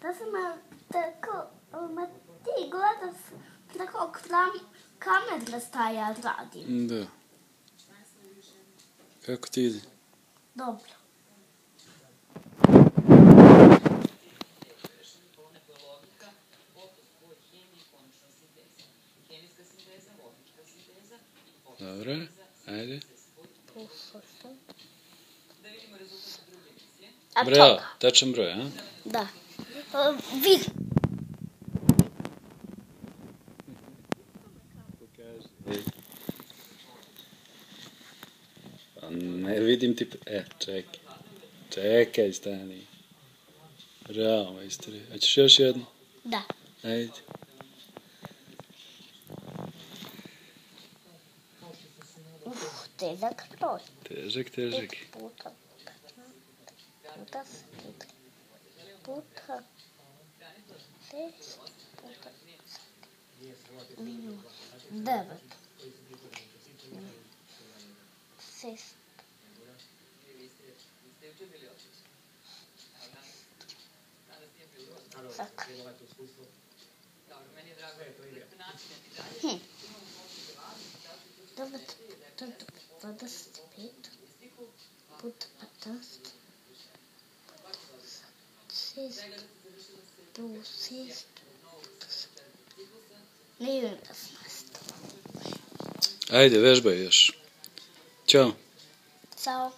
Da sam tako, ti gledaš tako kamer da staja radim. Da. Kako ti ide? Dobro. Dobro, ajde. Broj, tačan broj, a? Da. Vi. Ne vidim ti... Čekaj, stani. Bravo, majstore. Hoćeš još jednu? Da. Ajde. Težak broj. Težak. 5 puta 6 puta minus 9. 6. Tak. 9 25 puta 15 6 do 6 nije 15. Ajde, vežbaj još. Ćao. Ćao.